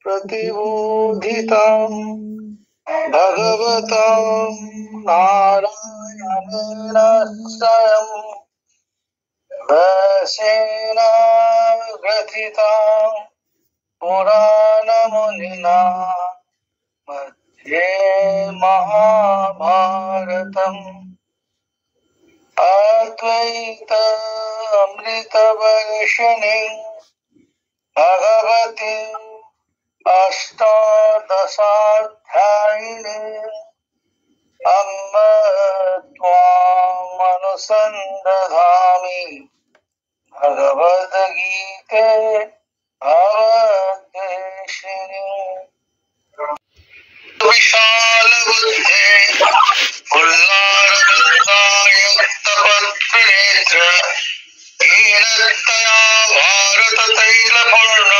प्रतिबोधितं भगवतं नारायणेन स्वयं वशेन ग्रथितं पुराणमुनिना मध्ये महाभारतम् अद्वैत अमृतवर्षिणीं भगवती अष्टादशाध्यायिनीं अम्ब त्वामनुसन्दधामि भगवद्गीते भवद्वेषिणीम् विशाल बुद्धे उल्लारवृत्तायुक्तपत्रनेत्र दीनतया भारत तैलपूर्ण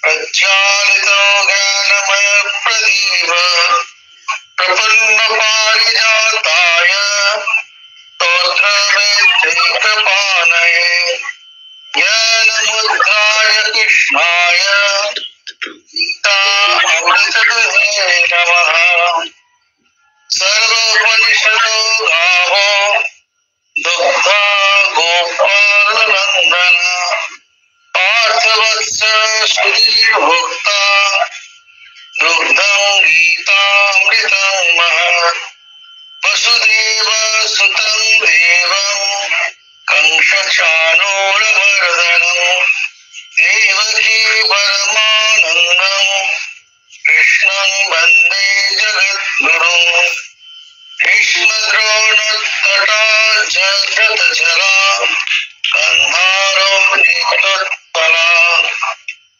प्रज्वालितो ज्ञानमय प्रदीप प्रपन्न पारिजाताय स्तोत्रवेत्रैकपाणये ज्ञानमुद्राय कृष्णाय गीतामृतदुहे नमः। सर्वोपनिषदो गावो दुग्धा गोपालनन्दन पार्थवत्स श्रीभोक्ता दुग्धं गीतामृतं महत्। वसुदेव सुतं देवं कंसचाणूरमर्दनं देवकी परमानन्दं कृष्णं वन्दे जगद्गुरुं। भीष्मद्रोणतटा जगतजला गन्धारो नीतोत्पला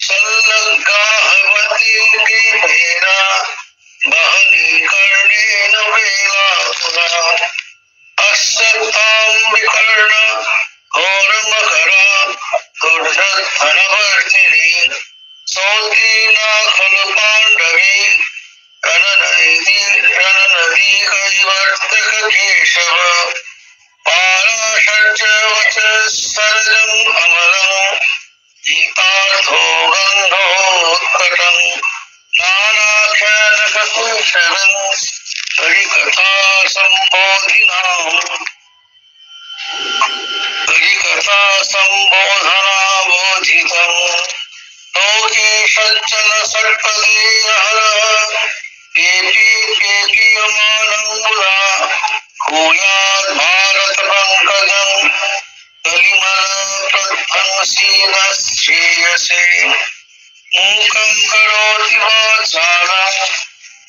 संलग्गाहवती मेरा बहनी कर्णेन वेलातुला अश्वत्थां विकर्ण घोरमकरा दुर्धनवर्तिनी सौतीना खलु पाण्डवी रणनदी कैवर्तक केशव पाराशर्च सर्जम् अमरम् गीतार्थो गन्धोत्कटम् नानाख्यानककुशलम् हरिकथा सम्बोधनाबोधितम् लोके सज्जन षट्पदीयः केपीयमानं मुदा भूयात् भारत पंकजं कलिमल प्रध्वंसीनश्रेयसे मूकं करोति वाचालं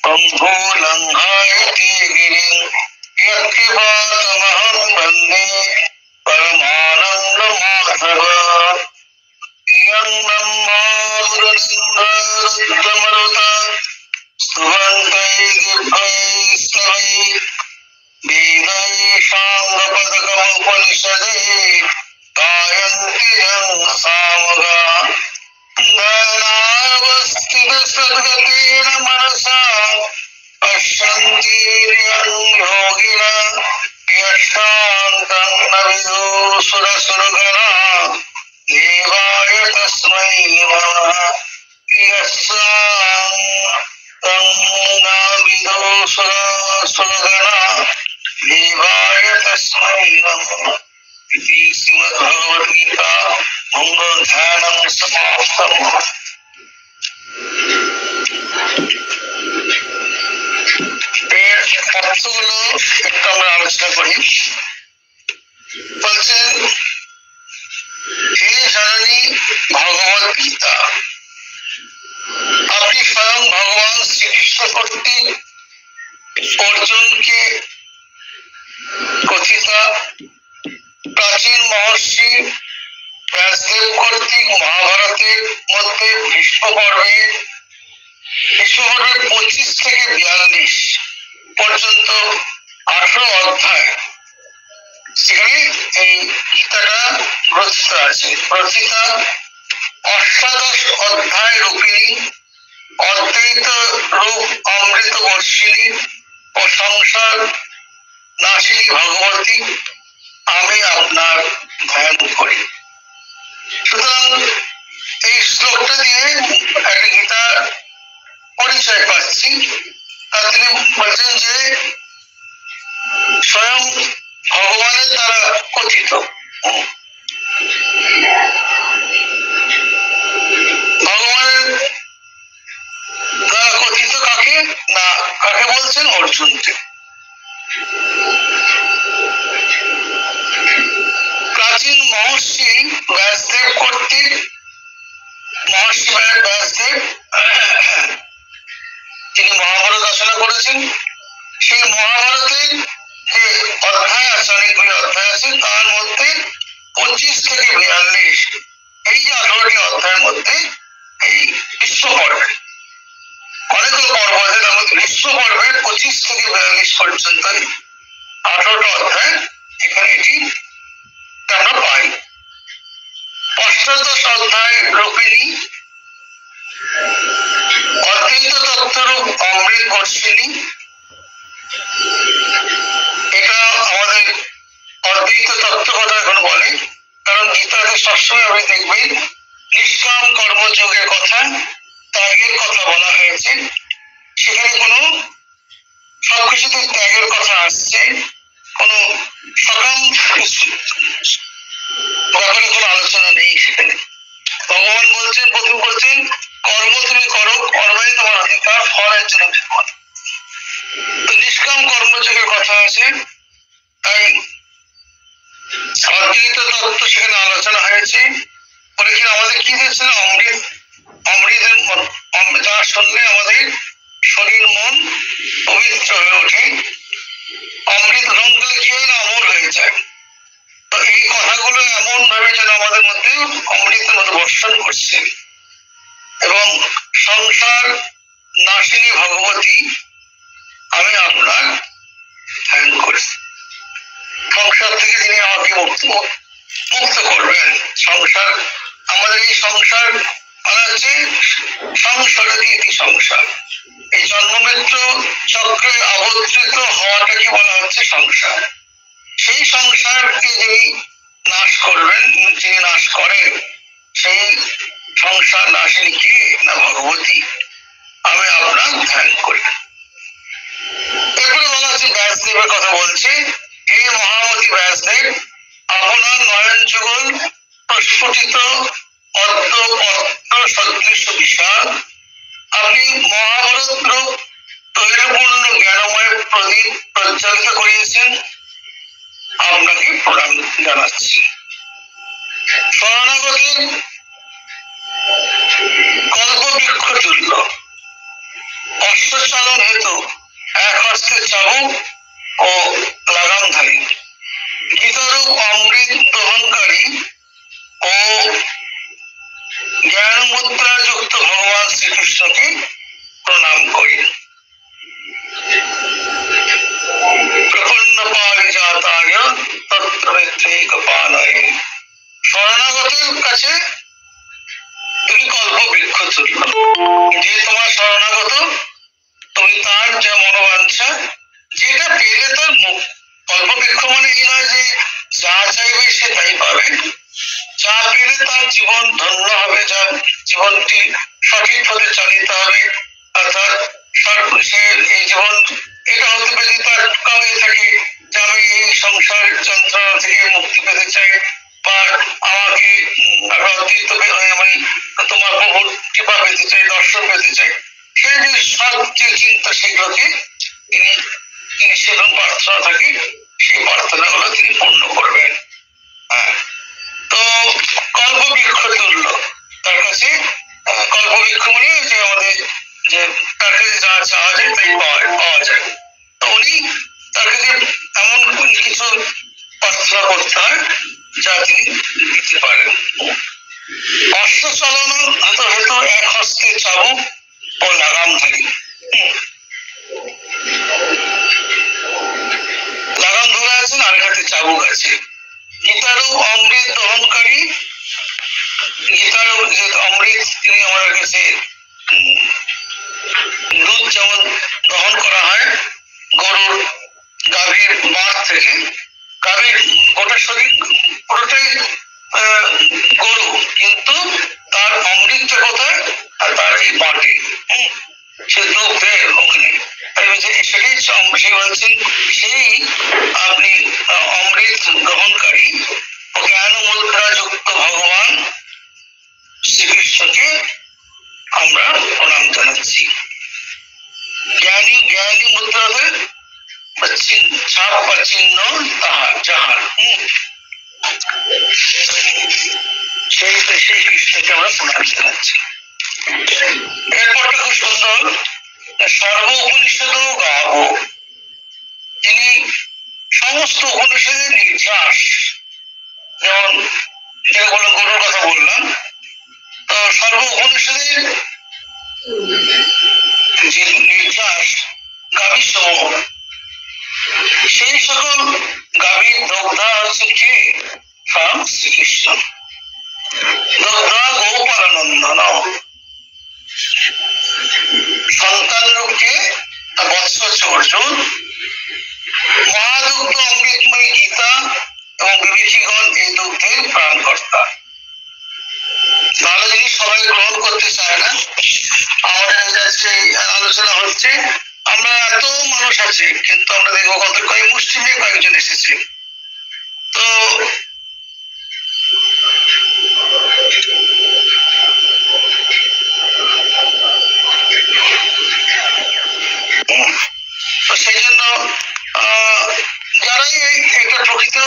पङ्गुलङ्घयति गिरिं यत्कृपातमहं वन्दे परमानन्दमाधव। इयं ब्रह्मा रुद्रमरुता स्तुवन्तैः दिव्यैः स्तवैः वेदैः साङ्गपदकमुपनिषदैः गायन्ति यं सामगा ध्यानावस्थितसद्गतेन मनसा पश्यन्ति यं योगिनः यशान्तं न विदुषुरसुरगणा देवाय तस्मै नमः। यस्यान्तं न विदुषुरसुरगणा देवाय तस्मै नमः। इति श्रीमद्भगवद्गीता ध्यानं समाप्तम्। তত্ত্বগুলো একটু আমরা আলোচনা করি। বলছেন হে জননী ভগবত গীতা, আপনি স্বয়ং ভগবান শ্রীকৃষ্ণ কর্তৃক অর্জুনকে কথিত প্রাচীন মহর্ষি ব্যাসদেব কর্তৃক মহাভারতের মধ্যে ভীষ্ম পর্বের 25 থেকে 42 পর্যন্ত 18 অধ্যায় সেখানে এই গীতাটা রচিত আছে। রচিতা অষ্টাদশ অধ্যায় রূপিণী অদ্বৈত রূপ অমৃত বর্ষিণী ও সংসার নাশিনী ভগবতী আমি আপনার ধ্যান করি। সুতরাং এই শ্লোকটা দিয়ে একটা গীতা পরিচয় পাচ্ছি। আর তিনি বলছেন যে স্বয়ং ভগবানের দ্বারা কথিত, ভগবানের দ্বারা কথিত কাকে না, কাকে বলছেন? অর্জুনকে। প্রাচীন মহর্ষি ব্যাসদেব কর্তৃক, মহর্ষি ব্যাসদেব তিনি মহাভারত রচনা করেছেন। সেই মহাভারতের যে অধ্যায় আছে, অনেকগুলি অধ্যায় আছে, তার মধ্যে 25 থেকে 42 এই যে 18টি অধ্যায়ের মধ্যে এই বিশ্ব পর্বে, অনেকগুলো পর্ব আছে, তার মধ্যে বিশ্ব পর্বে 25 থেকে 42 পর্যন্ত 18টা অধ্যায় এখানে এটি আমরা পাই। অষ্টাদশ অধ্যায় রূপিণী অদ্বৈত তত্ত্বরূপ অমৃত বর্ষিণী, এটা আমাদের অদ্বৈত তত্ত্ব কথা এখন বলে, কারণ গীতাতে সবসময় আপনি দেখবেন নিষ্কাম কর্মযোগের কথা, ত্যাগের কথা বলা হয়েছে। সেখানে কোনো সবকিছুতে ত্যাগের কথা আসছে, কোনো সকাম ব্যাপারে কোনো আলোচনা নেই সেখানে। ভগবান বলছেন, প্রথম বলছেন কর্ম তুমি করো, কর্মই তোমার অধিকার, ফলের জন্য ভীমন। তো নিষ্কাম কর্মযোগের কথা আছে, তাই অদ্বৈত তত্ত্ব সেখানে আলোচনা হয়েছে। বলে কি আমাদের কি দিয়েছে? অমৃত, অমৃতের যা শুনলে আমাদের শরীর মন পবিত্র হয়ে ওঠে। অমৃত গ্রহণ করলে কি হয় না, অমর হয়ে যায়। তো এই কথাগুলো এমন ভাবে যেন আমাদের মধ্যে অমৃতের মতো বর্ষণ করছে। এবং সংসার নাশিনী ভগবতী আমি আপনার ধ্যান করি, সংসার থেকে তিনি আমাকে মুক্ত করবেন। সংসার, আমাদের এই সংসার মানে হচ্ছে সংসারের ইতি সংসার, এই জন্ম মৃত্যু চক্রে আবর্তিত হওয়াটাকে বলা হচ্ছে সংসার। সেই সংসারকে যিনি নাশ করবেন, যিনি নাশ করেন, সেই সংসার নাশিনী কে না ভগবতী, আমি আপনার ধ্যান করি। এরপরে বলা হচ্ছে ব্যাসদেবের কথা বলছে, হে মহামতি ব্যাসদেব, আপনার নয়ন যুগল প্রস্ফুটিত পদ্ম পত্র সদৃশ বিশাল, আপনি মহাভারত রূপ তৈলপূর্ণ জ্ঞানময় প্রদীপ প্রজ্বলিত করিয়েছেন, আপনাকে প্রণাম জানাচ্ছি। শরণাগতের কল্পবৃক্ষ তুল্য, অশ্বচালন হেতু এক হস্তে চাবুক ও লাগামধারী, গীতারূপ অমৃত দহনকারী ও জ্ঞান মুদ্রা যুক্ত ভগবান শ্রীকৃষ্ণকে প্রণাম করি। প্রপন্ন পারিজাতায় তত্র নেত্রৈকপালয়ে, শরণাগতের কাছে তুমি কল্পবৃক্ষ তুল্য, যে তোমার শরণাগত তুমি তার যে মনোবাঞ্ছা যেটা পেলে তার মুখ। কল্পবৃক্ষ মানে এই নয় যে যা চাইবে সে তাই পাবে, যা পেলে তার জীবন ধন্য হবে, যা জীবনটি সঠিক পথে চালিত হবে। অর্থাৎ সে এই জীবন এটা হতে পারে তার কামে থাকে যে আমি এই সংসার যন্ত্রণা থেকে মুক্তি পেতে চাই, বা আমাকে অদ্বৈত মানে তোমার প্রভুর কৃপা পেতে চাই, দর্শন পেতে চাই, সেই যে সব যে চিন্তা সেগুলোকে তিনি সেরকম প্রার্থনা থাকে, সেই প্রার্থনাগুলো তিনি পূর্ণ করবেন। হ্যাঁ, তো কল্পবৃক্ষ তুল্য তার কাছে, কল্পবৃক্ষ মানে যে আমাদের যে তার কাছে যা চাওয়া যায় তাই পাওয়া যায়। তো উনি তার কাছে এমন কিছু প্রার্থনা করতে হয় যা তিনি দিতে পারেন। অশ্ব চালানো হেতু এক হস্তে চাবুক ও লাগামধারী, লাগাম ধরে আছেন আর হাতে চাবুক আছে। গীতারূপ অমৃত দহনকারী, গীতারূপ যে অমৃত তিনি আমার কাছে দুধ যেমন দহন করা হয় গরুর গাভীর বাঁধ থেকে, গাভীর গোটা শরীর পুরোটাই গরু, কিন্তু তার অমৃতটা কোথায়? আর তার এই মাটি, সে দুধের ওখানে সেটাই সে বলছেন, সেই আপনি অমৃত গ্রহণকারী জ্ঞান মুদ্রা যুক্ত ভগবান শ্রীকৃষ্ণকে আমরা প্রণাম জানাচ্ছি। জ্ঞানী জ্ঞানী মুদ্রাতে ছাপ বা চিহ্ন তাহার যাহার, সেই কৃষ্ণকে আমরা প্রণাম জানাচ্ছি। এরপরটা খুব সুন্দর, সর্ব উপনিষদ গাব, তিনি সমস্ত উপনিষদের নির্যাস, যেমন যেটা বললাম গরুর কথা বললাম, তো সর্ব উপনিষদের যে নির্যাস গাভী সমূহ, সেই সকল গাভীর দগ্ধা হচ্ছে কে? স্বয়ং শ্রীকৃষ্ণ। দগ্ধা গোপালানন্দন, সন্তান রূপকে বৎস হচ্ছে অর্জুন। মহাদুগ্ধ অমৃতময়ী গীতা এবং বিবেকীগণ এই দুগ্ধের প্রাণকর্তা। ভালো জিনিস সবাই গ্রহণ করতে চায় না। আমাদের কাছে আলোচনা হচ্ছে, আমরা এত মানুষ আছে, কিন্তু আমরা দেখবো কত কয়েক মুসলিমে কয়েকজন এসেছে। তো সেই জন্য যারাই একটা প্রকৃত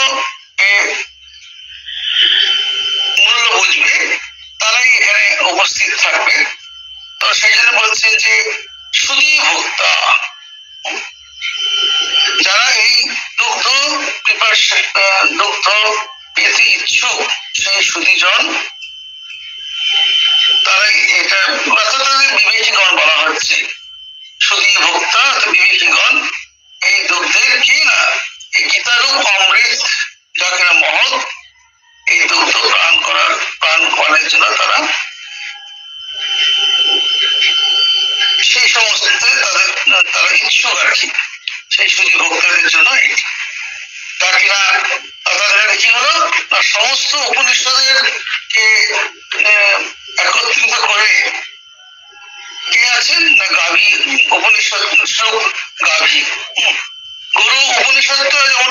মূল্য বুঝবে তারাই এখানে উপস্থিত থাকবে। তো সেই জন্য বলছেন যে সুধী ভোক্তা, যারা এই দুগ্ধ দুগ্ধ পেতে ইচ্ছুক, সেই সুধীজন, তারাই এটা বিবেকীগণ বলা হচ্ছে। সুধী ভোক্তা বিবেকীগণ এই দুগ্ধের কি না, এই গীতারূপ অমৃত যা কিনা মহৎ, এই দুগ্ধ প্রাণ পানের জন্য সেই সমস্ত তারা ইচ্ছুক আর কি, সেই সুধী ভক্তদের জন্য তা কিনা তাদের কি হলো না, সমস্ত উপনিষদের কে একত্রিত করে কে আছেন না, গাভী উপনিষদ, গাভী। গরু উপনিষদটা যেমন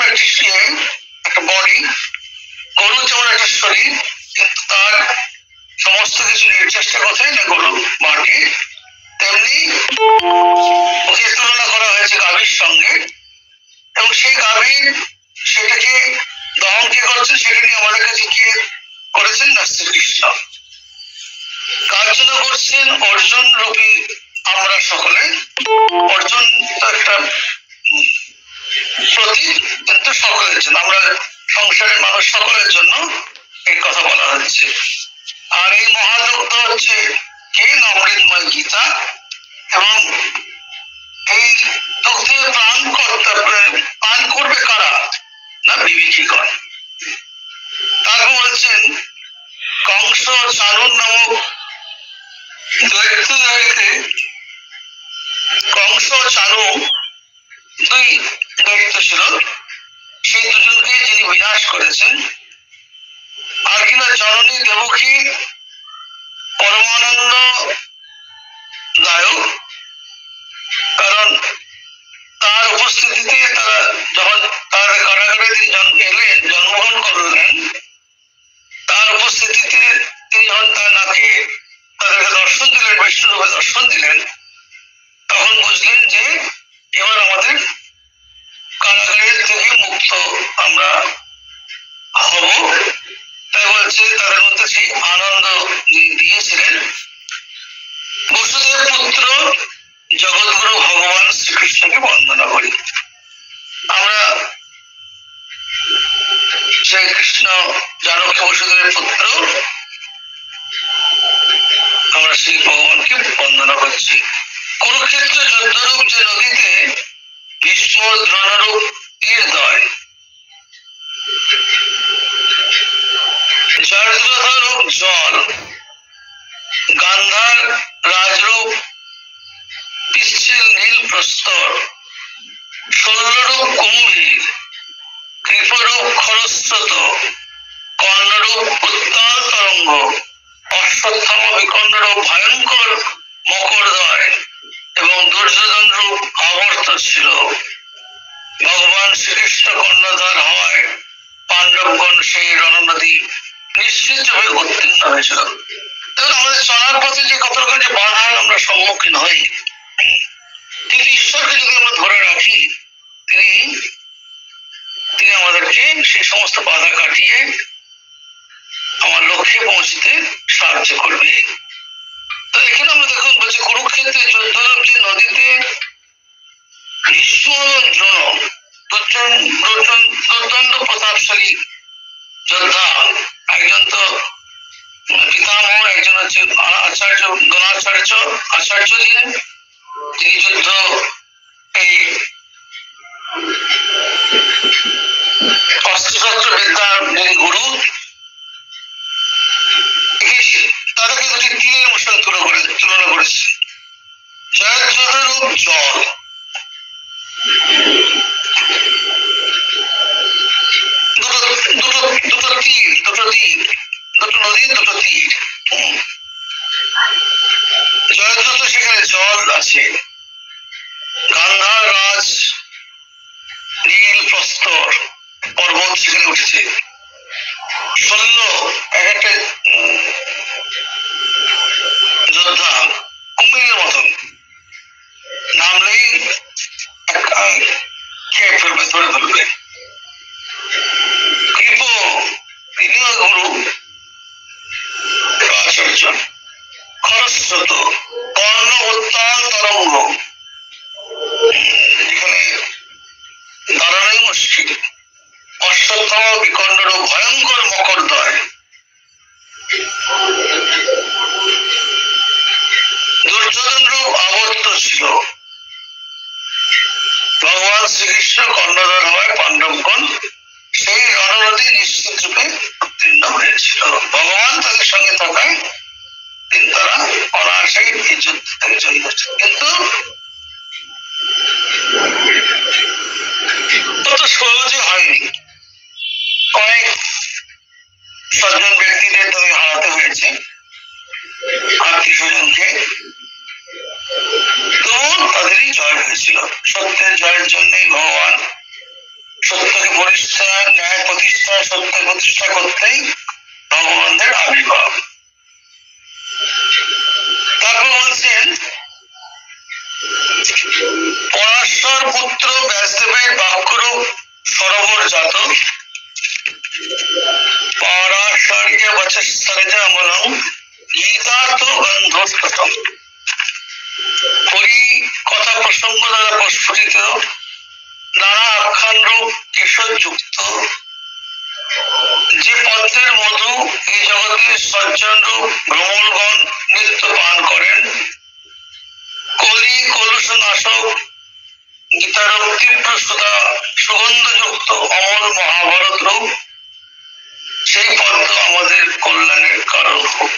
একটা বডি, গরু যেমন একটা শরীর, কিন্তু তার সমস্ত কিছু চেষ্টা কোথায় না, গরু মাটি। তেমনি ওকে তুলনা করা হয়েছে গাভীর সঙ্গে, এবং সেই গাভীর সেটাকে দহন কে করছেন, সেটা নিয়ে আমাদের কাছে কে করেছেন না, শ্রীকৃষ্ণ। কার জন্য করছেন? অর্জুন রূপী আমরা সকলে। অর্জুন তো একটা প্রতীক, কিন্তু সকলের জন্য, আমরা সংসারের মানুষ সকলের জন্য এই কথা বলা হচ্ছে। আর এই মহাদুগ্ধ হচ্ছে কে? অমৃতময় গীতা, এবং এই দুগ্ধে পান করবে কারা না, বিবেকীগণ। তারপর বলছেন কংস চানুর নামক দৈত্যে, কংস চানু দুই দৈত্য ছিল, সেই দুজনকে যিনি বিনাশ করেছেন। আর কিনা জননী দেবকী পরমানন্দ দায়ক, কারণ তার উপস্থিতিতে তারা যখন তার কারাগারে এলেন, জন্মগ্রহণ করলেন, তার উপস্থিতিতে তিনি যখন তার নাকে তাদেরকে দর্শন দিলেন, বৈষ্ণব দর্শন দিলেন, তখন বুঝলেন যে এবার আমাদের কারাগারের থেকে মুক্ত আমরা হব। তাই বলছে তাদের মধ্যে সেই আনন্দ দিয়েছিলেন। বসুদেব পুত্র জগৎগুরু ভগবান শ্রীকৃষ্ণকে বন্দনা করি। আমরা শ্রীকৃষ্ণ জানকী বসুদেবের পুত্র, আমরা সেই ভগবানকে বন্দনা করছি। কুরুক্ষেত্র যুদ্ধরূপ যে নদীতে ভীষ্ম দ্রোণরূপ তীরদ্বয়, জয়দ্রথরূপ জল, গান্ধার রাজরূপ পিচ্ছিল নীল প্রস্তর, শল্যরূপ গম্ভীর, কৃপরূপ খরস্রোত, কর্ণরূপ উত্তাল তরঙ্গ, অশ্বত্থামা বিকর্ণরূপ ভয়ঙ্কর মকরদ্বয় এবং দুর্যোধন রূপ আবর্ত ছিল। ভগবান শ্রীকৃষ্ণ কর্ণধার হওয়ায় পাণ্ডবগণ সেই রণনদী নিশ্চিতভাবে উত্তীর্ণ হয়েছিল। দেখুন, আমাদের চলার পথে যে কত রকম যে বাধার আমরা সম্মুখীন হই, কিন্তু ঈশ্বরকে যদি আমরা ধরে রাখি, তিনি আমাদেরকে সেই সমস্ত বাধা কাটিয়ে আমার লক্ষ্যে পৌঁছতে সাহায্য করবে। তো এখানে আমরা দেখুন বলছি, কুরুক্ষেত্রে যুদ্ধরূপী নদীতে ভীষ্ম দ্রোণ দুর্দণ্ড প্রতাপশালী যোদ্ধা, একজন তো পিতামহ, একজন হচ্ছে আচার্য, আচার্য ছিলেন, তিনি যুদ্ধ এই অস্ত্রশস্ত্র বিদ্যার যিনি গুরু, তাদেরকে দুটি তীরের সঙ্গে তুলনা করেছে। জয়দ্রথরূপ জল, দুটো নদীর দুটো তীর। জয়দ্রথ সেখানে জল আছে, গান্ধার রাজ নীল প্রস্তর পর্বত সেখানে উঠেছে, শল্য এক একটা যোদ্ধা কুমিরের মতন নামলেই খেয়ে ফেলবে, ধরে ফেলবে। কৃপ, তিনিও গুরু আচার্য। খরস্রোত, কর্ণ উত্তাল তরঙ্গ, এখানে দাঁড়ানোই মুশকিল। অশ্বত্থামা বিকর্ণরূপ ভয়ঙ্কর মকরদ্বয়, দুর্যোধন রূপ আবর্ত ছিল। ভগবান শ্রীকৃষ্ণ কর্ণধার হওয়ায় পাণ্ডবগণ সেই রণনদী নিশ্চিত রূপে উত্তীর্ণ হয়েছিল। ভগবান তাদের সঙ্গে থাকায় তারা অনায়াসেই এই যুদ্ধ থেকে জয়ী হচ্ছে। কিন্তু তত সহজে হয়নি, অনেক সজ্জন ব্যক্তিদের তাদের হারাতে হয়েছে, আত্মীয় স্বজনকে, তবু তাদেরই জয় হয়েছিল। সত্যের জয়ের জন্যই ভগবান সত্যকে প্রতিষ্ঠা, ন্যায় প্রতিষ্ঠা, সত্য প্রতিষ্ঠা করতেই ভগবানদের আবির্ভাব। তারপর বলছেন, পরাশর পুত্র ব্যাসদেবের বাক্যরূপ সরোবর জাত, পরাশর্য বচস্তরিত অমলং গীতার্থ গন্ধোৎকটম। হরি কথা প্রসঙ্গ দ্বারা প্রস্ফুটিত, নানা আখ্যান রূপ কেশর যুক্ত, যে পদ্মের মধু এই জগতের সজ্জন রূপ ভ্রমণগণ নিত্য পান করেন, কলি কলুষ নাশক গীতারূপ তীব্র সুধা সুগন্ধযুক্ত অমল মহাভারত রূপ, সেই পদ্ম আমাদের কল্যাণের কারণ হোক।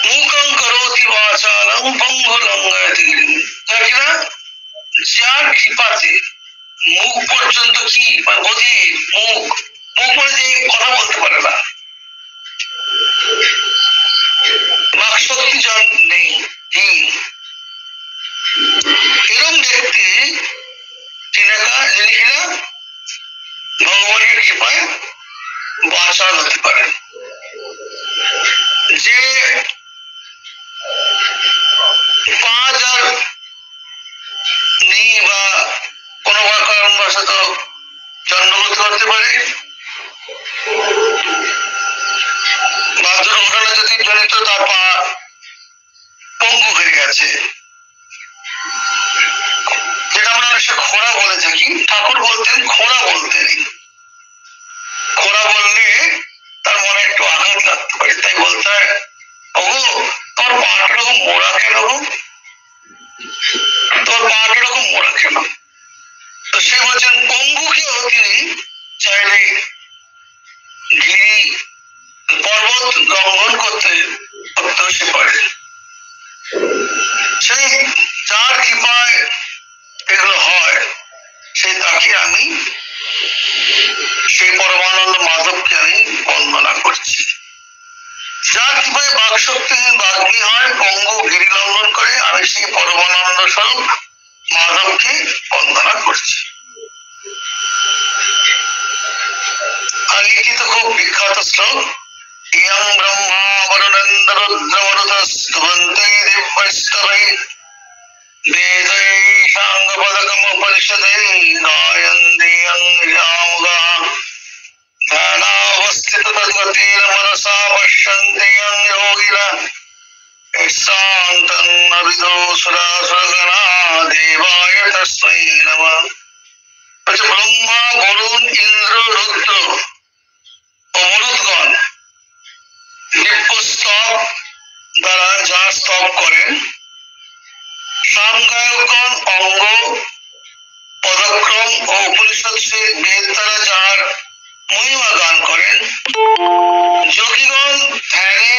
মুখং করোতি বাচালং পঙ্গু লঙ্ঘয়তে গিরিম, যার কৃপাতে মুখ পর্যন্ত কি বধির, মুখ মানে যে কথা বলতে পারে না, বাকশক্তি যার নেই, এরকম ব্যক্তি যিনি কিনা ভগবানের কৃপায় বাচাল হতে পারেন। যে পা যার নেই বা কোনো কারণবশত জন্মগত করতে পারে, বা দুর্ঘটনা যদি জনিত তার পা পঙ্গু হয়ে গেছে, যেটা আমরা অনেক খোড়া বলে থাকি, ঠাকুর বলতেন খোড়া বলতেন। খোড়া বললে তার মনে একটু আঘাত লাগতে পারে, তাই বলতে হয়, ওগো তোমার পাটা এরকম মোড়া কেন গো, তোমার পাটা এরকম মোড়া কেন? তো সে বলছেন পঙ্গুকেও তিনি চাইলে গিরি পর্বত লঙ্ঘন করতে সে পারে। সেই যার কৃপায় তাকে আমি সেই পরমানন্দ মাধবকে আমি বন্দনা করছি। যার কৃপায় বাকশক্তিহীন বাগ্মী হয়, পঙ্গু গিরি লঙ্ঘন করে, আমি সেই পরমানন্দ স্বরূপ মাধবকে বন্দনা করছি। আর এটি তো খুব বিখ্যাত শ্লোক, ইয়ং ব্রহ্মা বরুণেন্দ্র রুদ্রমরুতস্তুবন্তে দিব্যস্তবৈ বেদৈ সাঙ্গপদকমোপনিষদৈ গায়ন্তি ইয়ং ঋজামুগাঃ ধ্যানাবস্থিত তদ্গতেন মনসা পশ্যন্তি ইয়ং যোগিনঃ ইষ্টান্তং অভিদো সুরাসুরগণা দেবায় তস্मै নমঃ। ব্রহ্মা বরুণ ইন্দ্র রুদ্র ও মরুদগণ দিব্য স্তব দ্বারা যার স্তব করেন, সামগায়কগণ অঙ্গ পদক্রম ও উপনিষদ বেদ দ্বারা যার মহিমা গান করেন, যোগীগণ ধ্যানে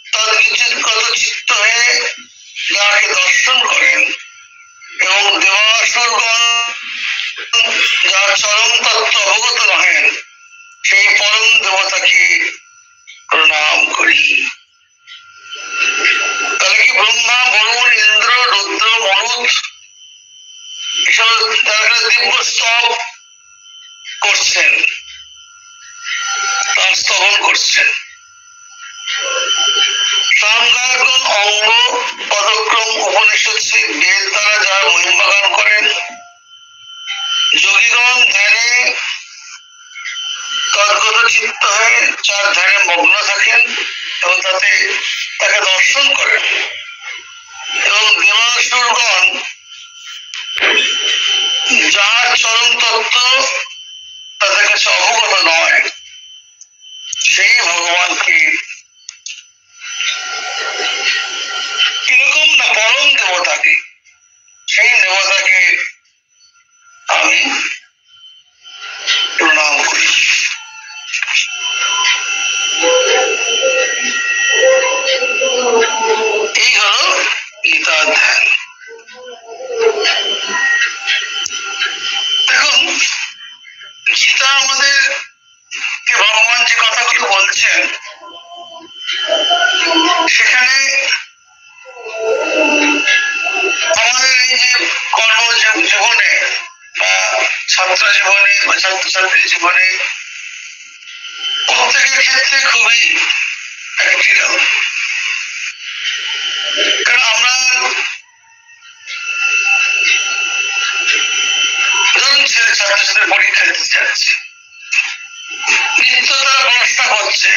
তদ্গত চিত্ত হয়ে যাকে দর্শন করেন এবং দেবাসুরগণ যার চরম তত্ত্ব অবগত নহেন, সেই পরম দেবতাকে প্রণাম করি। তাহলে কি ব্রহ্মা বরুণ ইন্দ্র রুদ্র মরুদ এসব তারা দিব্য স্তব করছেন, তার স্তবন করছেন। সামগায়কগণ অঙ্গ পদক্রম উপনিষদ বেদ দ্বারা যার মহিমা গান করেন, যোগীগণ ধ্যানে তদ্গত চিত্ত হয়ে যার ধ্যানে মগ্ন থাকেন এবং তাকে দর্শন করেন, এবং দেবাসুরগণ যার চরম তত্ত্ব তাদের কাছে অবগত নয়, সেই ভগবানকে কিরকম না পরম দেবতাকে, সেই দেবতাকে আমি প্রণাম করি। এই হলো গীতার ধ্যান। দেখুন, গীতা আমাদের ভগবান যে কথাগুলো বলছেন, সেখানে আমাদের এই যে কর্ম জীবনে বা ছাত্র জীবনে বা ছাত্রছাত্রী জীবনে প্রত্যেকের ক্ষেত্রে খুবই প্র্যাকটিক্যাল। কারণ আমরা ধরুন ছাত্রছাত্রী পরীক্ষা দিতে যাচ্ছে, নিত্য তারা পড়াশোনা করছে,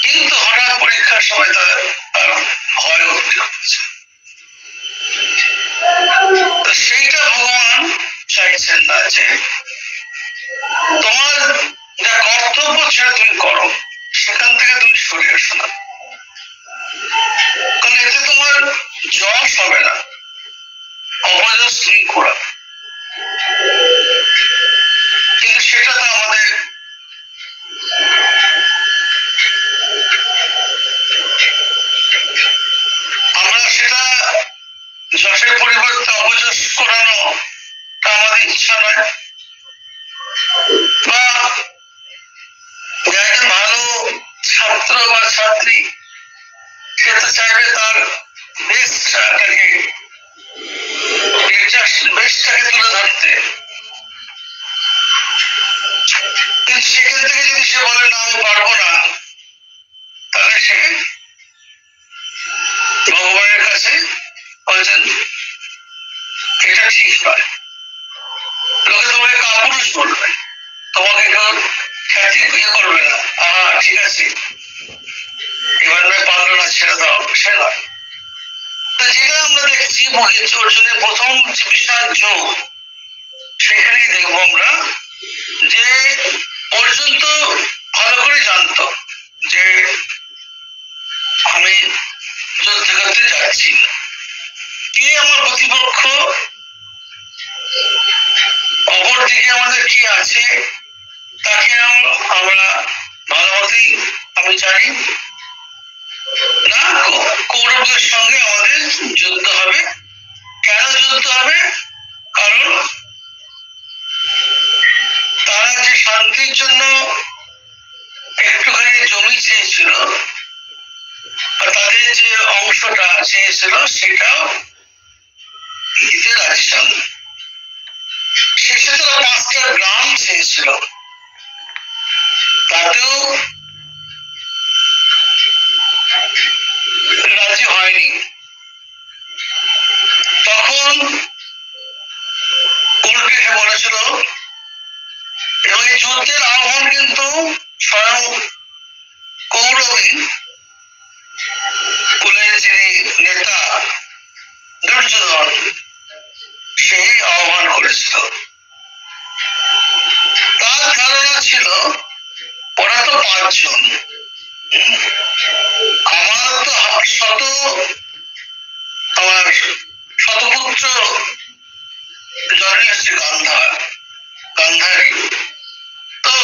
কিন্তু হঠাৎ পরীক্ষার সময় তার ভয় উঠতে হচ্ছে। সেইটা ভগবান চাইছেন না যে তোমার যা কর্তব্য ছেড়ে তুমি করো, সেখান থেকে তুমি সরে এসো না, কারণ এতে তোমার যশ হবে না, অপযশ তুমি করা। কিন্তু সেটা তো আমাদের আমরা সেটা যশের পরিবর্তে অপযশ করানো আমাদের ইচ্ছা নয়। বা একজন ভালো ছাত্র বা ছাত্রী, সে তো চাইবে তার বেস্টটাকে তুলে ধরতে, কিন্তু সেখান থেকে যদি সে বলে না আমি পারবো না, তাহলে সে ভগবানের কাছে বলছেন এটা ঠিক নয়। লোকে তোমাকে কাপুরুষ বলবে, তোমাকে কেউ খ্যাতি ইয়ে করবে না, ঠিক আছে এবার নয় পারলো না ছেড়ে দাও, সে নয়। যেটা আমরা দেখছি অর্জুনের প্রথম যে বিশাল যোগ, সেখানেই দেখবো আমরা যে অর্জুন তো ভালো করে জানতো যে আমি যুদ্ধ করতে যাচ্ছি, কে আমার প্রতিপক্ষ, অপরদিকে আমাদের কি আছে, তাকে আমরা ভালো মতোই আমি জানি না। কৌরবদের সঙ্গে আমাদের যুদ্ধ হবে। কেন যুদ্ধ হবে? কারণ তারা যে শান্তির জন্য একটুখানি জমি চেয়েছিল, তাদের যে অংশটা চেয়েছিল সেটাও দিতে রাজি ছিল। শেষে তারা 5টা গ্রাম চেয়েছিল, তাতেও রাজি হয়নি। তখন উল্টে এসে বলেছিল, এবং এই যুদ্ধের আহ্বান কিন্তু স্বয়ং কৌরবী কুলের যিনি নেতা দুর্যোধন সেই আহ্বান করেছিল। তার ধারণা ছিল ওরা তো 5 জন, আমার তো শতপুত্র জননী হচ্ছে গান্ধারী, তো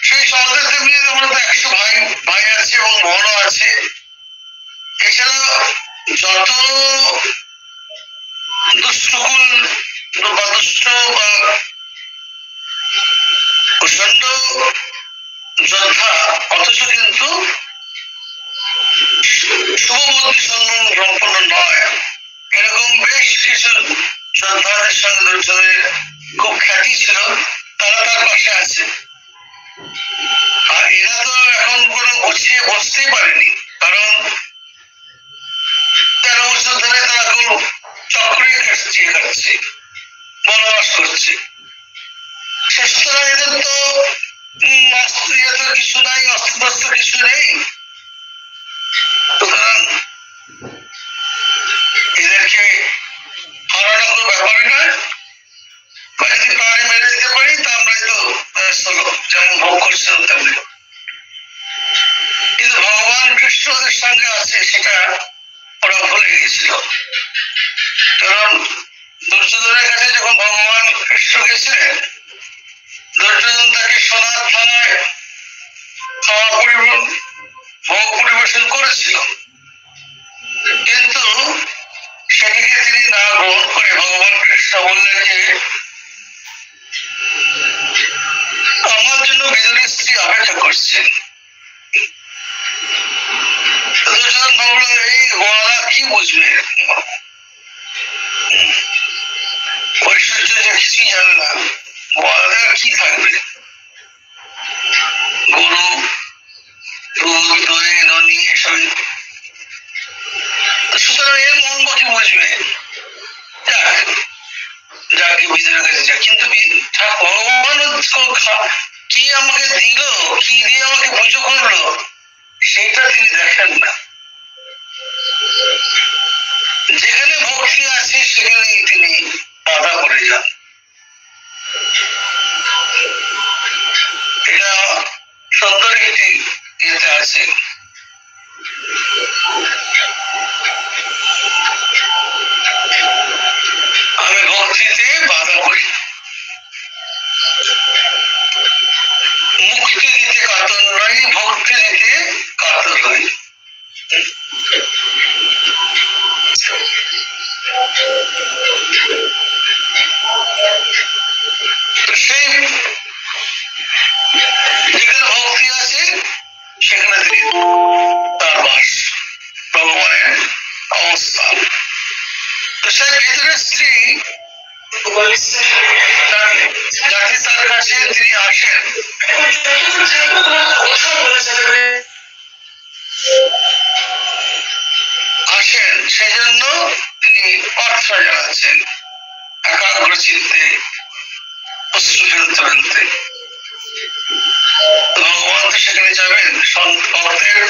সেই সমাজের তেমনি আমরা তো 100 ভাই আছে এবং বোনও আছে। এছাড়া যত দুষ্টকুল বা দুষ্ট বা প্রচন্ড যোদ্ধা, অথচ কিন্তু শুভবুদ্ধি সম্পন্ন নয়, এরকম বেশ কিছু যোদ্ধাদের সঙ্গে দুর্যোধনের খুব খ্যাতি ছিল, তারা তার পাশে আছে। আর এরা তো এখন কোনো গুছিয়ে বসতেই পারেনি, কারণ 13 বছর ধরে তারা খুব চক্রে কাটছে, বনবাস করছে। সুতরাং এদের তো কিছু নাই, অস্ত্র কিছু নেই। সুতরাং এদেরকে হারানো কোনো ব্যাপারই নয়, যদি প্রাণে মেরে দিতে পারি তা আমরাই তো চলো, যেমন ভোগ করছিলাম তেমনি। কিন্তু ভগবান কৃষ্ণ ওদের সঙ্গে আছে সেটা ওরা ভুলে গেছিল। কারণ দুর্যোধনের কাছে যখন ভগবান কৃষ্ণ গেছিলেন, দুর্যোধন তাকে সোনার থানায় ভোগ পরিবেশন করেছিল, কিন্তু সেটিকে তিনি না গ্রহণ করে ভগবান কৃষ্ণ বললেন যে আমার জন্য বিদুরের স্ত্রী অপেক্ষা করছেন। দুর্যোধন ভাবল, এই গোয়ালা কি বুঝবে, ঐশ্বর্য যে কিছুই জানে না, গোয়ালাদের কি থাকবে, গরু দুধ দই ননি এসবই। সুতরাং এর মর্ম কি বুঝবে, যাকে বিদুরের কাছে যা। কিন্তু ভগবান কি আমাকে দিল, কি দিয়ে আমাকে পুজো করলো, সেটা তিনি দেখেন না। যেখানে ভক্তি আছে সেখানেই তিনি বাধা করে যান। এটা সুন্দর একটি ইয়েতে আছে, আমি ভক্তিতে বাধা করি, মুক্তি দিতে কাতর নই, ভক্তি দিতে কাতর হই। তো সেই যেখানে ভক্তি আছে সেখানে তিনি তার বাস, ভগবানের অবস্থান। তো সেই ভিতরের স্ত্রী যাকে তার কাছে তিনি আসেন, সেজন্য তিনি প্রার্থনা জানাচ্ছেন একাগ্র চিত্তে, অশ্রু ফেলতে ফেলতে। ভগবান তো সেখানে যাবেন, ভক্তের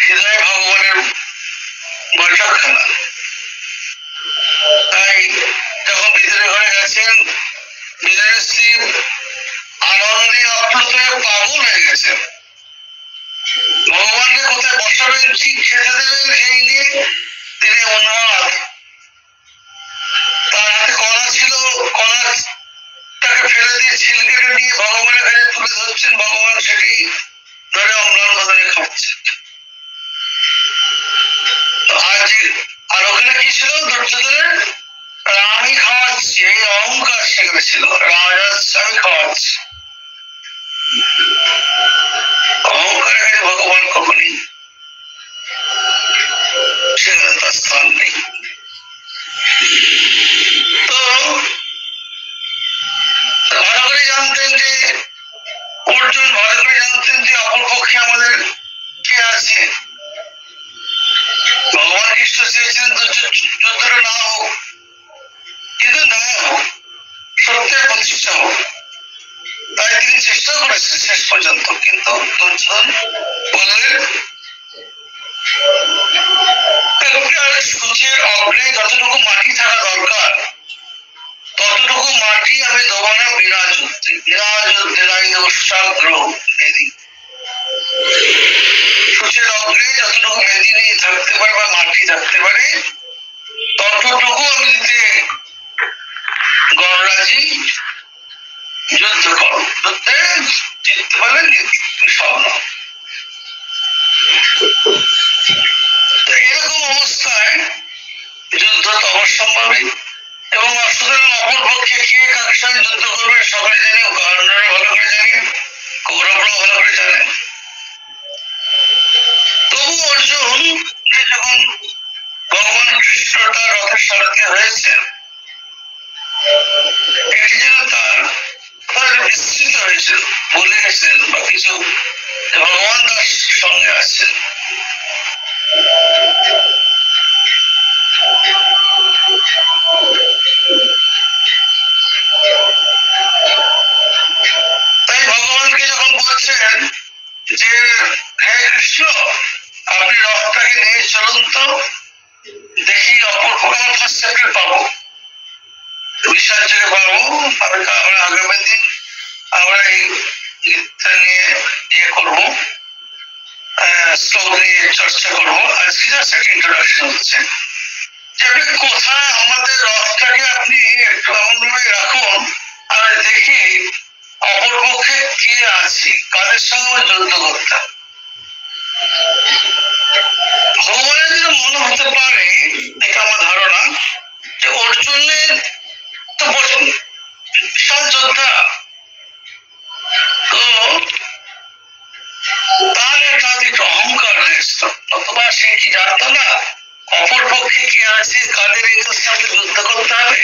হৃদয়ে ভগবানের বৈঠকখানা। তাই যখন ভিতরে ঘরে গেছেন, ভিতরের স্ত্রী আনন্দে আপ্লুত হয়ে পাগল হয়ে গেছেন। ভগবানকে কোথায় বসাবেন, কি খেতে দেবেন সেই নিয়ে তিনি উন্মাদ। তার হাতে কলা ছিল, কলাটাকে ফেলে দিয়ে ছিলকেটা নিয়ে ভগবানের কাছে তুলে ধরছেন, ভগবান সেটি ধরে অম্লান বদনে খাচ্ছেন। আর ওখানে কি ছিল দুর্যোধনের আমি খাওয়াচ্ছি, এই অহংকার সেখানে ছিল। রাজা আমি খাওয়াচ্ছি, অহংকারের কাছে ভগবান কখনই সেখানে তার স্থান নেই। তো ভালো করে জানতেন যে অর্জুন, ভালো করে জানতেন যে অপরপক্ষে আমাদের কে আছে। ভগবান কৃষ্ণ চেয়েছিলেন যুদ্ধটা না হোক, কিন্তু ন্যায় হোক, সত্যের প্রতিষ্ঠা হোক, তাই তিনি চেষ্টা করেছেন শেষ পর্যন্ত। কিন্তু দুর্যোধন বললেন সূর্যের অগ্রে যতটুকু মাটি থাকা দরকার ততটুকু মাটি আমি দেবো না বিরাজ যুদ্ধে। বিরাজ যুদ্ধে নাই দেবো সাগ্রহ মেদি। সূর্যের অগ্রে যতটুকু মেদি নিয়ে থাকতে পারে বা মাটি থাকতে পারে ততটুকু আমি দিতে গণরাজি। যুদ্ধ করো, যুদ্ধে জিততে পারলে সব না। এরকম অবস্থায় যুদ্ধ তো অবশ্যম্ভাবী, এবং সুতরাং অপরপক্ষে কে কার সঙ্গে যুদ্ধ করবে সবাই জানে, কারণরা ভালো করে জানেন, কৌরবরাও ভালো করে জানেন। তবু অর্জুন যখন ভগবান কৃষ্ণ তার রথের সারথি হয়েছেন, এটি যেন তার বিস্তৃত হয়েছিল, বলে গেছেন বা কিছু ভগবান তার সঙ্গে আছেন। তাই ভগবানকে যখন বলছেন যে হে কৃষ্ণ আপনি রথটাকে নিয়ে চলুন তো দেখি অপরপক্ষে আমরা ফার্স্ট চ্যাপ্টার পাবো, বিশ্বাসকে পাবো। আমরা আগামী দিন আমরা এই গীতা নিয়ে ইয়ে করবো, শ্লোক নিয়ে চর্চা করবো। আজকে জাস্ট একটা ইন্ট্রোডাকশন হচ্ছে যে আপনি কোথায় আমাদের রথটাকে আপনি একটু এমন ভাবে রাখুন আর দেখি অপরপক্ষে কে আছে, কাদের সঙ্গে যুদ্ধ করতাম। ভগবানের যেন মনে হতে পারে, এটা আমার ধারণা, যে অর্জুনের তো বিশাল যোদ্ধা, তো তার একটু অহংকার রয়েছে, অথবা সে কি জানতো না অপরপক্ষে কে আছে, কাদের এদের সাথে যুদ্ধ করতে হবে।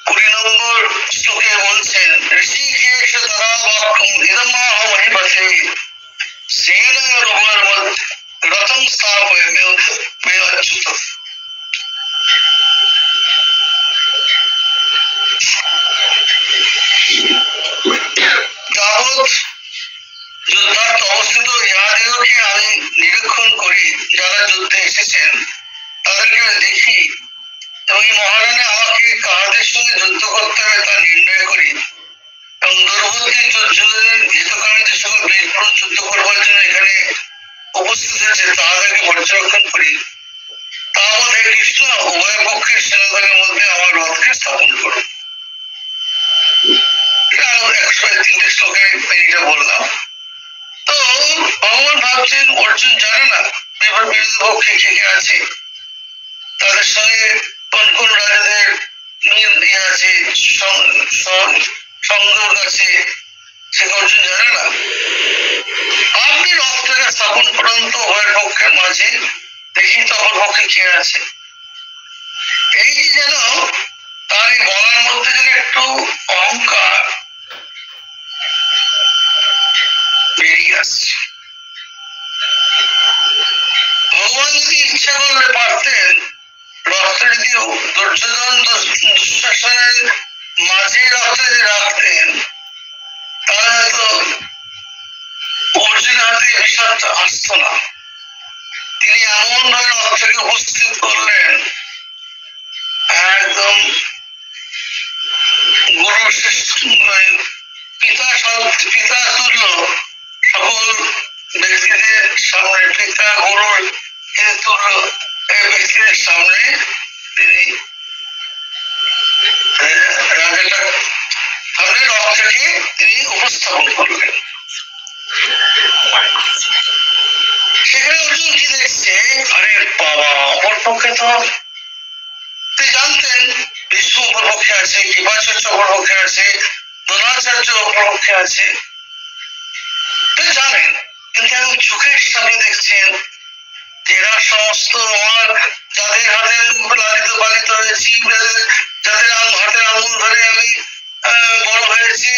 কুড়ি নম্বর শ্লোকে বলছেন ঋষিকেশ দ্বারা বাক্যম ইদমাহ মহিপতে সেনা রথম স্থাপয় মেয়চ্যুত। যাবৎ যুদ্ধার্থ অবস্থিত ইহাদেরকে আমি নিরীক্ষণ করি, যারা যুদ্ধে এসেছেন তাদেরকে আমি দেখি এবং এই মহারণে আমাকে কাহাদের সঙ্গে যুদ্ধ করতে হবে তা নির্ণয় করি, এবং দুর্বুদ্ধি যুদ্ধের হিতকামীদের সঙ্গে বীরপুরুষ যুদ্ধ করবার জন্য এখানে উপস্থিত হয়েছে তাহাদেরকে পর্যবেক্ষণ করি। তাহলে হে কৃষ্ণ উভয় পক্ষের সেনাদলের মধ্যে আমার রথকে স্থাপন করো। 103 শ্লোকে এটা বললাম। তো ভগবান ভাবছেন অর্জুন জানে না এবার বিরোধী পক্ষে কে কে আছে, তাদের সঙ্গে কোন কোন রাজাদের ইয়ে আছে, সংযোগ আছে, সে অর্জুন জানে না। আপনি রথটাকে স্থাপন করুন তো উভয় পক্ষের মাঝে, দেখি তো অপর পক্ষে কে আছে। এই যে যেন তার এই বলার মধ্যে যেন একটু অহংকার বেরিয়ে আসছে। ভগবান যদি ইচ্ছা করলে পারতেন রথটা যদি দুর্যোধন দুঃশাসনের মাঝে রথটা যদি রাখতেন, তাহলে হয়তো অর্জুনের হাতে বিষাদটা আসতো না। তিনি এমন ভাবে রথটাকে উপস্থিত করলেন, একদম গুরু পিতা তুল্য সকল ব্যক্তিদের সামনে, পিতা গুরুর তুল্য ব্যক্তিদের সামনে তিনি রাজাটা সামনে রথটাকে তিনি উপস্থাপন করলেন। সেখানে অর্জুন কি দেখছে, আরে বাবা, অপর পক্ষে তো জানতেন বিষ্ণু অপর পক্ষে আছে, কৃপাচার্য অপর পক্ষে আছে, দ্রোণাচার্য অপর পক্ষে আছে, জানেন, কিন্তু এখন চোখের সামনে দেখছেন এরা সমস্ত আমার যাদের হাতে লালিত পালিত হয়েছি, যাদের হাতের আঙুল ধরে আমি বড় হয়েছি,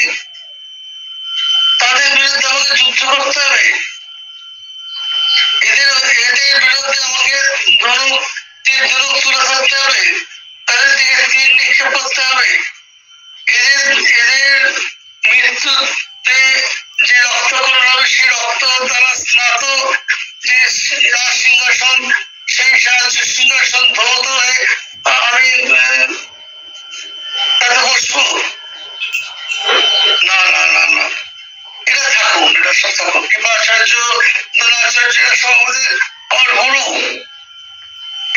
তাদের বিরুদ্ধে আমাকে যুদ্ধ করতে হবে, এদের বিরুদ্ধে আমাকে তীর ধনুক তুলে ধরতে হবে, তাদের দিকে তীর নিক্ষেপ করতে হবে, এদের মৃত্যুতে যে রক্তকরণ হবে সেই রক্ত দ্বারা স্নাত যে সিংহাসন, সেই সাহায্য সিংহাসন ধৌত হয়ে আমি তাতে বসবো না, না না না, এটা থাকুন, এটা সব থাকুন, কৃপাচার্য দ্রোণাচার্য এরা সব আমাদের আমার গুরু,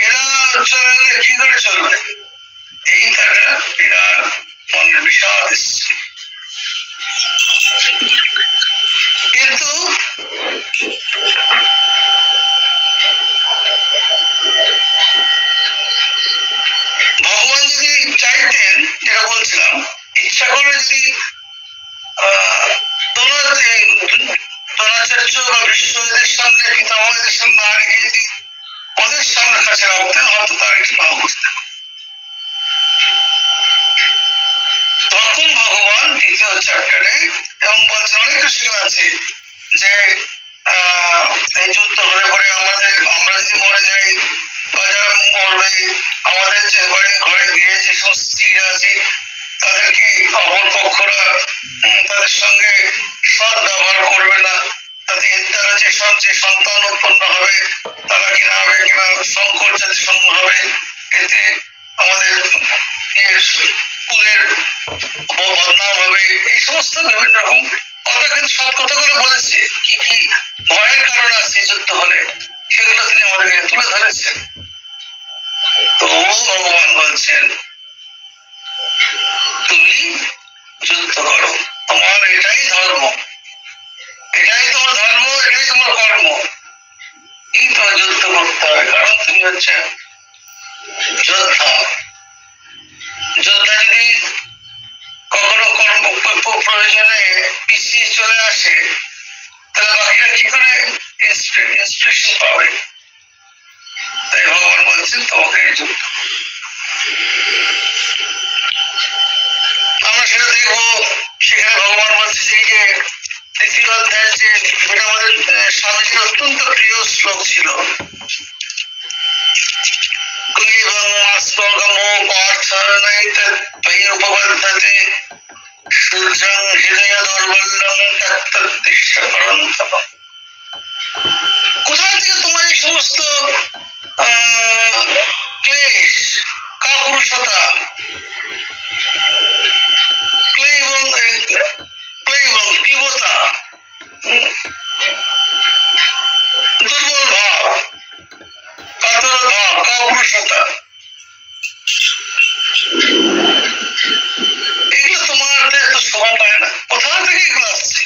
এরা চলে গেলে কি করে চলবে, এই একটা বিরাট মনের বিষাদ এসছে। কিন্তু ভগবান যদি চাইতেন, যেটা বলছিলাম, ইচ্ছা করে যদি দ্রোণাচার্য বা বিশ্বদের সামনে, পিতামহদের সামনে না রেখে যদি ওদের সামনে কাছে রাখতেন, হয়তো তার একটু ভালো বুঝতেন। তখন ভগবান দ্বিতীয় চ্যাপ্টারে এবং বলছেন, অনেক কিছু আছে যে এই যুদ্ধ হলে পরে আমরা যদি মরে যাই বা যারা মরবে, আমাদের যে ঘরে গিয়ে যে সমস্ত স্ত্রীরা আছে তাদেরকে অপর পক্ষরা তাদের সঙ্গে সৎ ব্যবহার করবে না, তারা যে সন্তান উৎপন্ন হবে তারা কিনা হবে কিনা সংকর জাতি সঙ্গ হবে, এতে আমাদের কুলের বদনাম হবে, এই সমস্ত বিভিন্ন রকম কথা কিন্তু সব কথাগুলো বলেছে, কি কি ভয়ের কারণ আছে যুদ্ধ হলে সেগুলো তিনি আমাদেরকে তুলে ধরেছেন। তো ভগবান বলছেন, তুমি যুদ্ধ করো, তোমার এটাই ধর্ম, এটাই তোমার ধর্ম, এটাই তোমার কর্ম, এই তোমার যুদ্ধ করতে হবে, কারণ তুমি হচ্ছে যোদ্ধা। যোদ্ধা যদি কখনো প্রয়োজনে পিছিয়ে চলে আসে, তাহলে বাকিরা কি করে ইন্সপিরেশন পাবে? তাই ভগবান বলছেন তোমাকে যুদ্ধ। আমরা সেটা দেখবো, সেখানে ভগবান বলছে যে তৃতীয় অধ্যায়, যে যেটা আমাদের স্বামীজির অত্যন্ত প্রিয় শ্লোক ছিল, কোথায় থেকে তোমার এই সমস্ত ক্লেশ, কাপুরুষতা, তীব্রতা, দুর্বল ভাব, কাতর ভাব, কাপুরুষতা, এগুলো তোমার তো শোভা পায় না, কোথা থেকে এগুলো আসছে?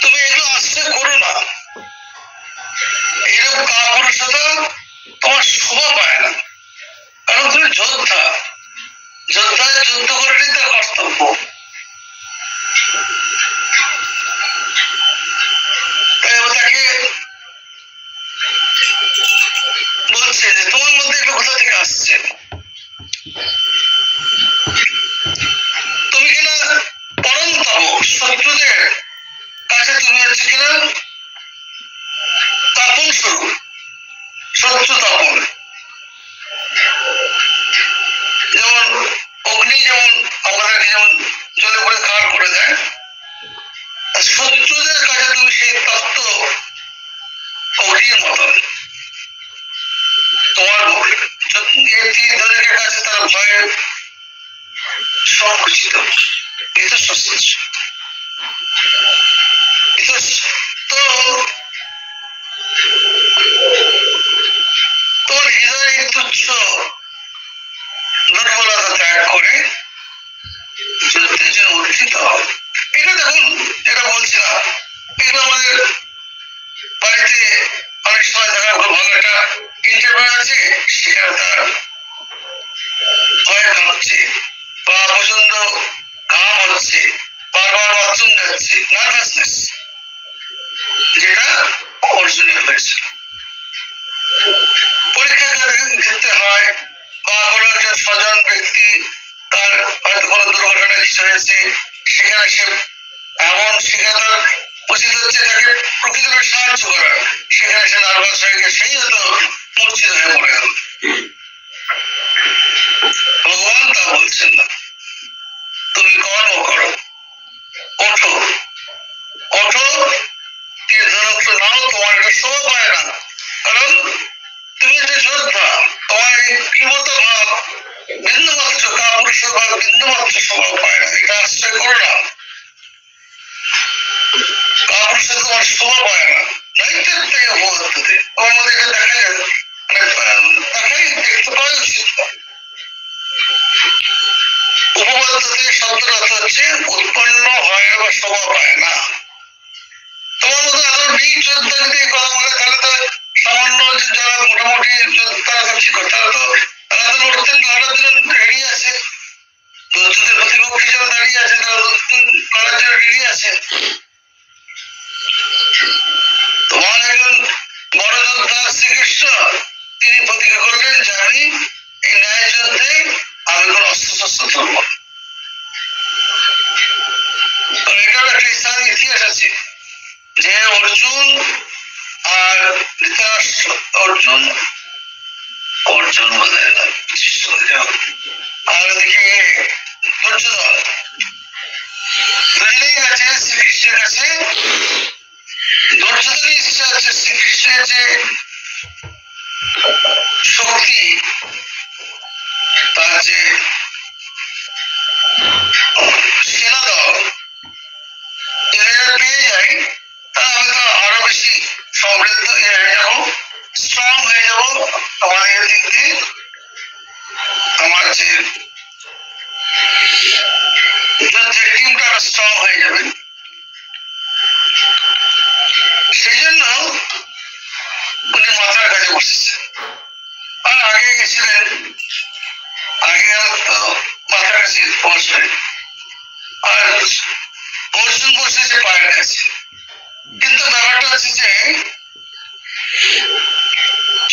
তুমি এগুলো আশ্রয় করো না, এরকম কাপুরুষতা তোমার শোভা পায় না, কারণ তুমি যোদ্ধা, যোদ্ধায় যুদ্ধ করাটাই তার কর্তব্য। তাই তাকে বলছে যে তোমার মধ্যে এগুলো কোথা থেকে আসছে, তুমি কিনা পরমতম শত্রুদের কাছে তুমি হচ্ছে কিনা তাপন স্বরূপ, শত্রু তাপন, যেমন অগ্নি যেমন আমাদেরকে যেমন জলে পড়ে খাওয়ার করে দেয়, শত্রুদের কাছে তুমি সেই তত্ত্ব অগ্নির মতন, তোমার তীরধনুকের কাছে তারা ভয়ে সংকুচিত, তো তোমার হৃদয় তুচ্ছ দুর্বলতা ত্যাগ করে যুদ্ধের জন্য উত্থিত হবে। এটা দেখুন, যেটা বলছিলাম, এগুলো আমাদের বাড়িতে অনেক সময় দেখা ভালো একটা ইন্টারভিউ আছে, সেখানে তার ভয় কাঁপছে বা প্রচন্ড ঘাম হচ্ছে, বারবার বাথরুম যাচ্ছে, নার্ভাসনেস, যেটা অর্জনীয় হয়েছে। পরীক্ষার ক্ষেত্রে হয় বা কোনো একজন স্বজন ব্যক্তি তার হয়তো কোনো দুর্ঘটনা কিছু হয়েছে, সেখানে সে এমন সেখানে তার উচিত হচ্ছে তাকে প্রকৃতভাবে সাহায্য করার, সেখানে সে নার্ভাস হয়ে গিয়ে সেই হয়তো মূর্ছিত হয়ে পড়ে গেল। ভগবান তা বলছেন না, তুমি কর্ম করো, ওঠো ওঠো, তীর্থরক্ষ নাও, তোমার এটা শোভা পায় না, কারণ তুমি যে যোদ্ধা, তোমার এই বিমত ভাব বিন্দুমাত্র কাপুরুষ ভাব বিন্দুমাত্র শোভা পায় না, এটা আশ্রয় করো না। কাপুরুষ তোমার শোভা পায় না, নৈতিক থেকে উপবদ্ধতে তোমার মধ্যে এটা দেখা যায়, দেখাই দেখতে পাওয়া উচিত। উপবদ্ধতে শব্দের অর্থ হচ্ছে উৎপন্ন হয় বা শোভা পায় না। তোমার মতো এত বীর যোদ্ধা যদি কথা বলে, তাহলে তো সামান্য যারা মোটামুটি তারা তো কি করে, তারা তো লড়তে লড়ার জন্য রেডি আছে, যুদ্ধের প্রতিপক্ষ যারা দাঁড়িয়ে আছে তারা লড়ার জন্য রেডি আছে। তোমার একজন বড় যোদ্ধা শ্রীকৃষ্ণ, তিনি প্রতিজ্ঞা করলেন যে আমি এই ন্যায় যুদ্ধে আমি কোন অস্ত্র শস্ত্র ধরব। এটার একটা ইসলামিক ইতিহাস আছে যে অর্জুন আর ধৃতরাষ্ট্র, অর্জুন বোধ হয় আর ওদিকে দুর্যোধন, দুজনেই আছে শ্রীকৃষ্ণের কাছে। দুর্যোধনের ইচ্ছা আছে শ্রীকৃষ্ণের যে শক্তি, তার যে সেনাদল, পেয়ে যাই, তাহলে আমি তো আরো বেশি সমৃদ্ধ হয়ে যাবো, স্ট্রং হয়ে যাবো, আমাদের দিক দিয়ে আমার যে টিমটা স্ট্রং হয়ে যাবে। সেই জন্য উনি মাথার কাছে বসেছে, আর আগে গেছিলেন, আগে তো মাথার কাছে বসবে, আর অর্জুন বসেছে পায়ের কাছে। কিন্তু ব্যাপারটা হচ্ছে যে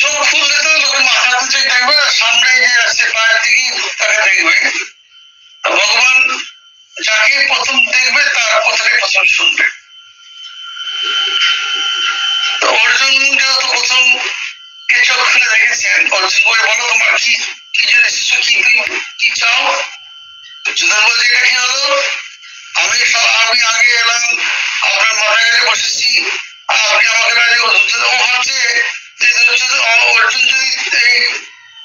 চোখ খুললে তো লোকের মাথা খুঁজে দেখবে, সামনে যে আসছে পায়ের দিকে তাকে দেখবে। ভগবান যাকে প্রথম দেখবে তার কথাটাই প্রথম শুনবে। অর্জুন যেহেতু প্রথম কে চোখ খুলে দেখেছেন, অর্জুন বলে বলো তোমার কি কি জন্য এসেছো, কি তুমি কি চাও? যুদ্ধ বলছে এটা কি হলো, আমি আগে এলাম, আপনার মাথায় কাছে বসেছি, আপনি আমাকে রাজি। ও ভাবছে যে অর্জুন যদি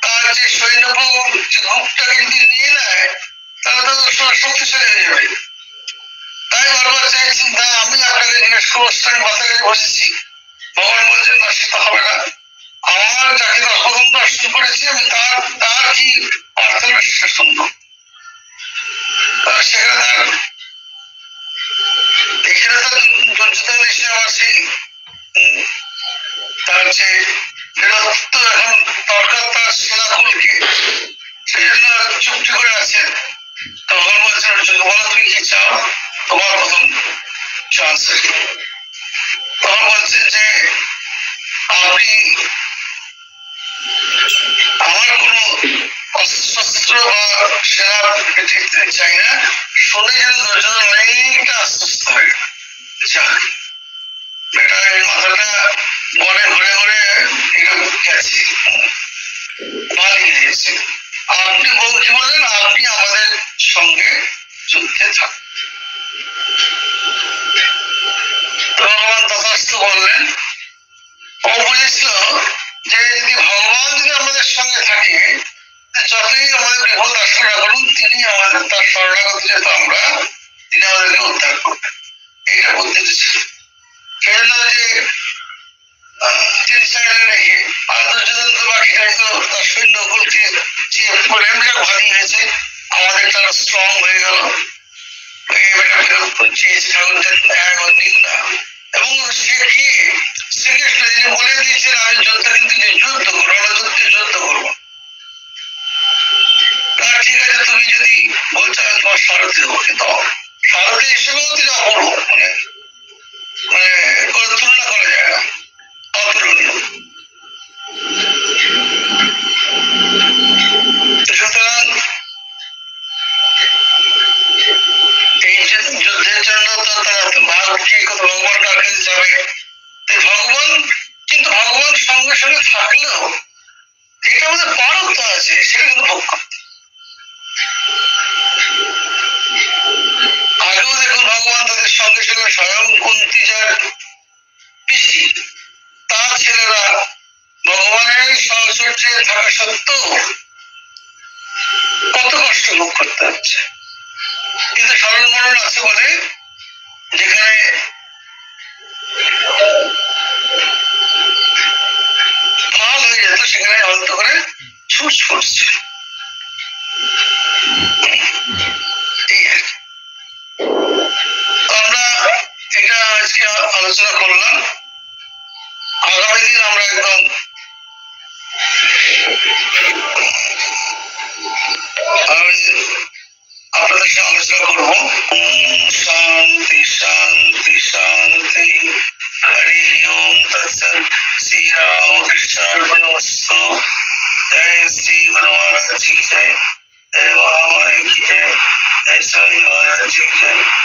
তার যে সৈন্য গ্রুপটাকে যদি নিয়ে নেয়, তাহলে তো শক্তিশালী হয়ে যাবে। তাই বারবার চাইছেন, না আমি আপনাকে জিজ্ঞেস করবো, আমি মাথায় কাছে বসেছি। ভগবান বলছেন না, সেটা হবে না, আমার যাকে প্রথম দর্শন করেছি আমি তার কি অর্থনা সেটা শুনবো। সেখানে দুর্যোধন এসে আমার সেই তার যে বীরত্ব এখন দরকার তার সেনাকুলকে, সেই জন্য চুপটি করে আছেন। তখন বলছেন অর্জুন বলো তুমি কি চাও, তোমার প্রথম চান্স। তখন বলছেন যে আপনি আমার কোন অস্ত্র বা সেনা দেখতে চাই না। শুনে যেন দুর্যোধন অনেকটা আশ্বস্ত হয়ে যাক, এটা এই মাথাটা বনে ঘুরে ঘুরে এটা গেছে, বালি হয়েছে। আপনি বলতে বলেন আপনি আমাদের সঙ্গে যুদ্ধে থাকুন। ভগবান তথাস্তু বললেন। ও বুঝেছিল যে যদি ভগবান যদি আমাদের সঙ্গে থাকে, যতই আমাদের বিপদ আসতে না করুন, তিনি আমাদের তার শরণাগত যেহেতু আমরা, তিনি আমাদেরকে উদ্ধার করবেন। এইটা বুদ্ধিতে ছিল। সেই জন্য যে তিনি সাইডে রেখে আর দুর্যোধন তো বাকি খাইতো তার সৈন্যকুলকে প্রেমটা ভারী হয়েছে, আমাদের তারা স্ট্রং হয়ে গেল, এবং সে কি শ্রীকৃষ্ণ তিনি বলে দিয়েছেন আমি যুদ্ধ কিন্তু যুদ্ধ করবো, রণযুদ্ধে যুদ্ধ করবো। ঠিক আছে তুমি যদি বলছো আমি তোমার সারথি দেবো, কিন্তু সারথি হিসেবেও তিনি অপূর্ব, মানে তুলনা করা যায় না, অতুলনীয়। সুতরাং এই যুদ্ধের জন্য তো তারা ভারতকে ভগবান কাছে যাবে, ভগবান কিন্তু ভগবান সঙ্গে সঙ্গে থাকলেও যেটা আমাদের পারত্ব আছে সেটা কিন্তু ভোগ করতে। আগেও দেখুন ভগবান তাদের সঙ্গে সঙ্গে স্বয়ং কুন্তি যার পিসি তার ছেলেরা ভগবানের সাহচর্যে থাকা সত্ত্বেও কত কষ্ট ভোগ করতে হচ্ছে। কিন্তু স্মরণ মরণ আছে বলে যেখানে ফাল হয়ে যেত সেখানে অন্ত করে ছুট ছুটছে। আমরা এটা আজকে আলোচনা করলাম, আগামী দিন আমরা একদম আপনাদের সাথে আলোচনা করবো। শান্তি শান্তি শান্তি, হরি ওম তৎসৎ। শ্রী রামকৃষ্ণার্পণমস্তু। জয় শ্রী গুরু মহারাজ কি জয়, জয় মহামায়া কি জয়, জয় स्वामी महाराज की जय।